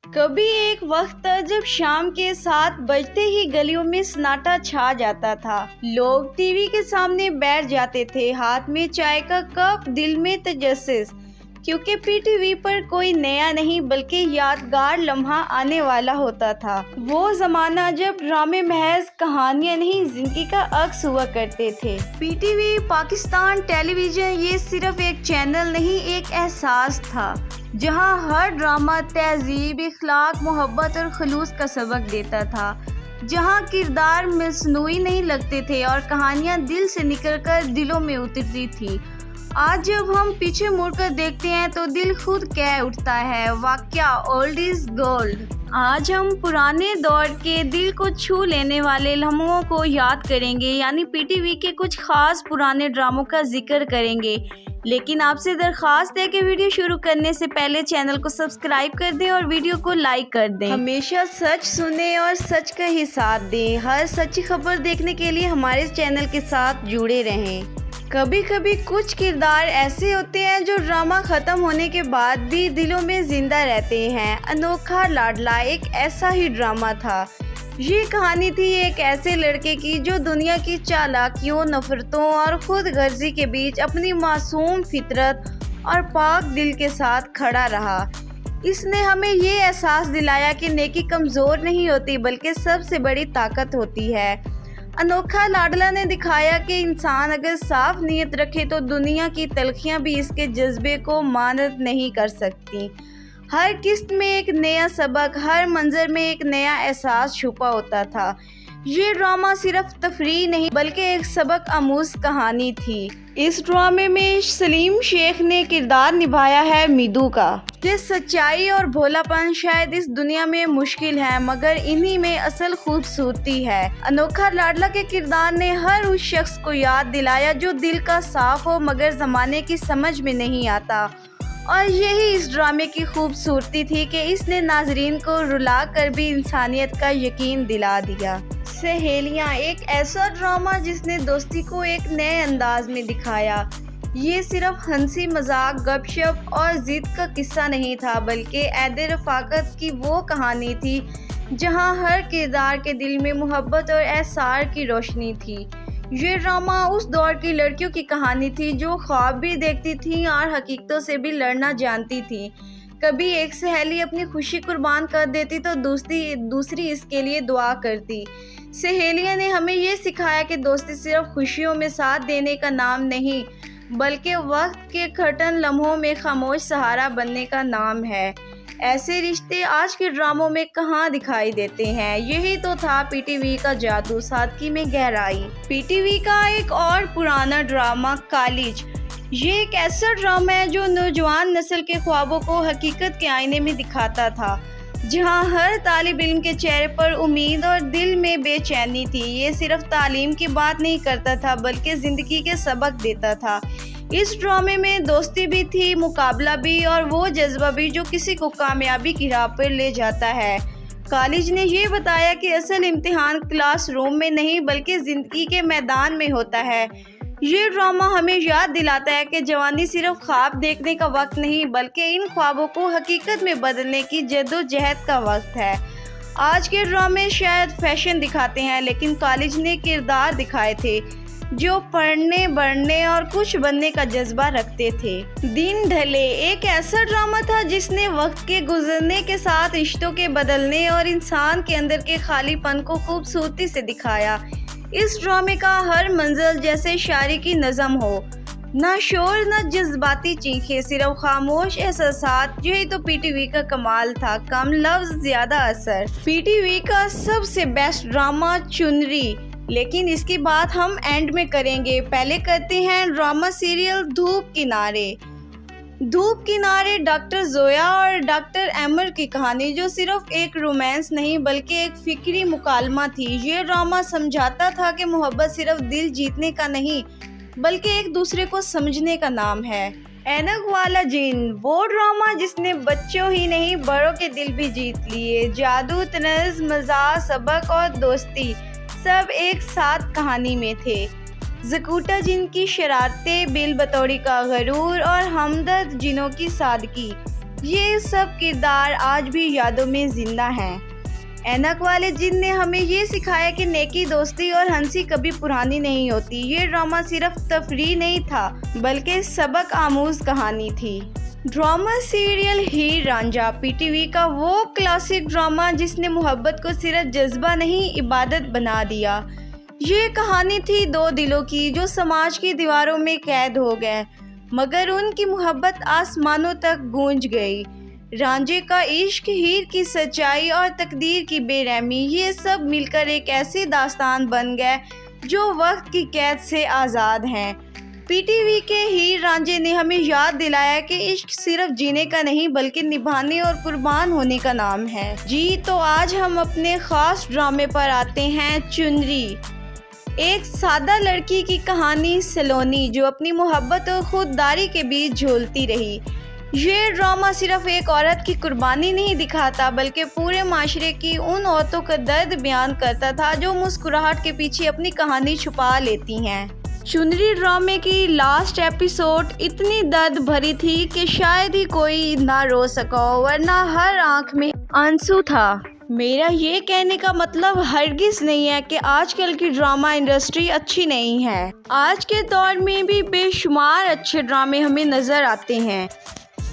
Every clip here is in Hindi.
कभी एक वक्त था जब शाम के 7 बजते ही गलियों में सन्नाटा छा जाता था। लोग टीवी के सामने बैठ जाते थे, हाथ में चाय का कप, दिल में तजस्सुस, क्योंकि पीटीवी पर कोई नया नहीं बल्कि यादगार लम्हा आने वाला होता था। वो जमाना जब ड्रामे महज कहानियां नहीं, जिंदगी का अक्स हुआ करते थे। पीटीवी पाकिस्तान टेलीविजन ये सिर्फ एक चैनल नहीं, एक एहसास था जहां हर ड्रामा तहजीब, इखलाक, मोहब्बत और खलूस का सबक देता था, जहां किरदार मसनूई नहीं लगते थे और कहानियां दिल से निकलकर दिलों में उतरती थी। आज जब हम पीछे मुड़कर देखते हैं तो दिल खुद कह उठता है, वाकया ओल्ड इज गोल्ड। आज हम पुराने दौर के दिल को छू लेने वाले लम्हों को याद करेंगे, यानी पीटीवी के कुछ खास पुराने ड्रामों का जिक्र करेंगे। लेकिन आपसे दरख्वास्त है कि वीडियो शुरू करने से पहले चैनल को सब्सक्राइब कर दें और वीडियो को लाइक कर दें। हमेशा सच सुने और सच का ही साथ दें। हर सच्ची खबर देखने के लिए हमारे चैनल के साथ जुड़े रहें। कभी कभी कुछ किरदार ऐसे होते हैं जो ड्रामा ख़त्म होने के बाद भी दिलों में जिंदा रहते हैं। अनोखा लाडला एक ऐसा ही ड्रामा था। ये कहानी थी एक ऐसे लड़के की जो दुनिया की चालाकियों, नफरतों और खुद गर्जी के बीच अपनी मासूम फितरत और पाक दिल के साथ खड़ा रहा। इसने हमें ये एहसास दिलाया कि नेकी कमज़ोर नहीं होती बल्कि सबसे बड़ी ताकत होती है। अनोखा लाडला ने दिखाया कि इंसान अगर साफ नीयत रखे तो दुनिया की तलखियां भी इसके जज्बे को मानद नहीं कर सकती। हर किस्त में एक नया सबक, हर मंजर में एक नया एहसास छुपा होता था। ये ड्रामा सिर्फ तफरीह नहीं बल्कि एक सबक आमूज कहानी थी। इस ड्रामे में सलीम शेख ने किरदार निभाया है मिदू का। ये सच्चाई और भोलापन शायद इस दुनिया में मुश्किल है, मगर इन्हीं में असल खूबसूरती है। अनोखा लाडला के किरदार ने हर उस शख्स को याद दिलाया जो दिल का साफ हो मगर ज़माने की समझ में नहीं आता। और यही इस ड्रामे की खूबसूरती थी कि इसने नाजरीन को रुला कर भी इंसानियत का यकीन दिला दिया। सहेलियाँ एक ऐसा ड्रामा जिसने दोस्ती को एक नए अंदाज में दिखाया। ये सिर्फ हंसी मजाक, गपशप और जिद का किस्सा नहीं था बल्कि ऐद रफ़ाकत की वो कहानी थी जहाँ हर किरदार के दिल में मोहब्बत और एहसार की रोशनी थी। ये ड्रामा उस दौर की लड़कियों की कहानी थी जो ख्वाब भी देखती थीं और हकीकतों से भी लड़ना जानती थीं। कभी एक सहेली अपनी खुशी कुर्बान कर देती तो दूसरी इसके लिए दुआ करती। सहेलियाँ ने हमें ये सिखाया कि दोस्ती सिर्फ खुशियों में साथ देने का नाम नहीं बल्कि वक्त के कठिन लम्हों में खामोश सहारा बनने का नाम है। ऐसे रिश्ते आज के ड्रामों में कहाँ दिखाई देते हैं। यही तो था पीटीवी का जादू, सादगी में गहराई। पीटीवी का एक और पुराना ड्रामा कॉलेज। ये एक ऐसा ड्रामा है जो नौजवान नस्ल के ख्वाबों को हकीकत के आईने में दिखाता था, जहाँ हर तालिब इल्म के चेहरे पर उम्मीद और दिल में बेचैनी थी। ये सिर्फ तालीम की बात नहीं करता था बल्कि ज़िंदगी के सबक देता था। इस ड्रामे में दोस्ती भी थी, मुकाबला भी और वो जज्बा भी जो किसी को कामयाबी की राह पर ले जाता है। कॉलेज ने ये बताया कि असल इम्तिहान क्लासरूम में नहीं बल्कि ज़िंदगी के मैदान में होता है। ये ड्रामा हमें याद दिलाता है कि जवानी सिर्फ ख्वाब देखने का वक्त नहीं बल्कि इन ख्वाबों को हकीकत में बदलने की जद्दोजहद का वक्त है। आज के ड्रामे शायद फैशन दिखाते हैं लेकिन कॉलेज ने किरदार दिखाए थे जो पढ़ने, बढ़ने और कुछ बनने का जज्बा रखते थे। दिन ढले एक ऐसा ड्रामा था जिसने वक्त के गुजरने के साथ रिश्तों के बदलने और इंसान के अंदर के खालीपन को खूबसूरती से दिखाया। इस ड्रामे का हर मंजर जैसे शायरी की नज़म हो, ना शोर ना जज्बाती चीखें, सिर्फ खामोश एहसासात। यही तो पीटीवी का कमाल था, कम लफ्ज ज्यादा असर। पीटीवी का सबसे बेस्ट ड्रामा चुनरी, लेकिन इसकी बात हम एंड में करेंगे। पहले करते हैं ड्रामा सीरियल धूप किनारे। धूप किनारे डॉक्टर जोया और डॉक्टर एमर की कहानी जो सिर्फ एक रोमांस नहीं बल्कि एक फिक्री मुकालमा थी। ये ड्रामा समझाता था कि मोहब्बत सिर्फ दिल जीतने का नहीं बल्कि एक दूसरे को समझने का नाम है। ऐनक वाला जिन वो ड्रामा जिसने बच्चों ही नहीं बड़ों के दिल भी जीत लिए। जादू, तनज़, मज़ाक, सबक और दोस्ती सब एक साथ कहानी में थे। ज़कूटा जिन की शरारतें, बिल बतौड़ी का गरूर और हमदर्द जिनों की सादगी, ये सब किरदार आज भी यादों में जिंदा हैं। ऐनक वाले जिन ने हमें ये सिखाया कि नेकी, दोस्ती और हंसी कभी पुरानी नहीं होती। ये ड्रामा सिर्फ तफरीह नहीं था बल्कि सबक आमूज कहानी थी। ड्रामा सीरियल हीर रांझा पीटीवी का वो क्लासिक ड्रामा जिसने मोहब्बत को सिर्फ जज्बा नहीं इबादत बना दिया। ये कहानी थी दो दिलों की जो समाज की दीवारों में कैद हो गए, मगर उनकी मोहब्बत आसमानों तक गूंज गई। रांझे का इश्क, हीर की सच्चाई और तकदीर की बेरहमी, ये सब मिलकर एक ऐसी दास्तान बन गए जो वक्त की कैद से आज़ाद हैं। पीटीवी के हीर रांझे ने हमें याद दिलाया कि इश्क सिर्फ जीने का नहीं बल्कि निभाने और कुर्बान होने का नाम है। जी तो आज हम अपने ख़ास ड्रामे पर आते हैं, चुनरी। एक सादा लड़की की कहानी सलोनी जो अपनी मोहब्बत और खुददारी के बीच झूलती रही। ये ड्रामा सिर्फ एक औरत की कुर्बानी नहीं दिखाता बल्कि पूरे माशरे की उन औरतों का दर्द बयान करता था जो मुस्कुराहट के पीछे अपनी कहानी छुपा लेती हैं। चुनरी ड्रामे की लास्ट एपिसोड इतनी दर्द भरी थी कि शायद ही कोई ना रो सका हो, वरना हर आंख में आंसू था। मेरा ये कहने का मतलब हरगिज़ नहीं है कि आजकल की ड्रामा इंडस्ट्री अच्छी नहीं है। आज के दौर में भी बेशुमार अच्छे ड्रामे हमें नज़र आते हैं,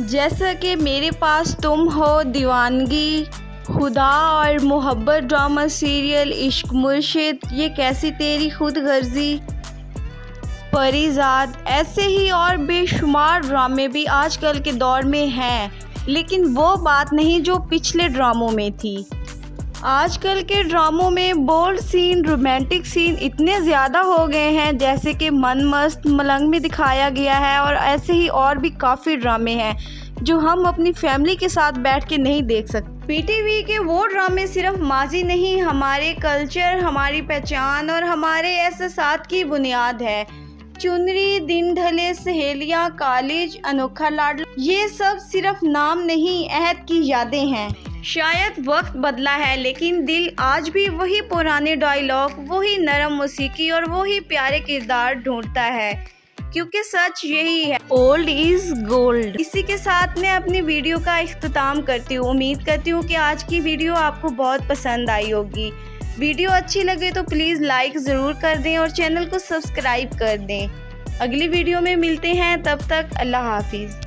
जैसा कि मेरे पास तुम हो, दीवानगी, खुदा और मोहब्बत ड्रामा सीरियल, इश्क मुर्शिद, ये कैसी तेरी खुद गर्जी, परिजाद। ऐसे ही और बेशुमार ड्रामे भी आजकल के दौर में हैं, लेकिन वो बात नहीं जो पिछले ड्रामों में थी। आजकल के ड्रामों में बोल्ड सीन, रोमांटिक सीन इतने ज़्यादा हो गए हैं, जैसे कि मन मस्त, मलंग में दिखाया गया है, और ऐसे ही और भी काफ़ी ड्रामे हैं जो हम अपनी फैमिली के साथ बैठ के नहीं देख सकते। पीटीवी के वो ड्रामे सिर्फ माजी नहीं, हमारे कल्चर, हमारी पहचान और हमारे एहसासात की बुनियाद है। चुनरी, दिन ढले, सहेलियाँ, कॉलेज, अनोखा लाडला, ये सब सिर्फ नाम नहीं, अहद की यादें हैं। शायद वक्त बदला है लेकिन दिल आज भी वही पुराने डायलॉग, वही नरम मौसीकी और वही प्यारे किरदार ढूंढता है, क्योंकि सच यही है, ओल्ड इज गोल्ड। इसी के साथ मैं अपनी वीडियो का इख्तिताम करती हूँ। उम्मीद करती हूँ कि आज की वीडियो आपको बहुत पसंद आई होगी। वीडियो अच्छी लगे तो प्लीज़ लाइक ज़रूर कर दें और चैनल को सब्सक्राइब कर दें। अगली वीडियो में मिलते हैं, तब तक अल्लाह हाफिज़।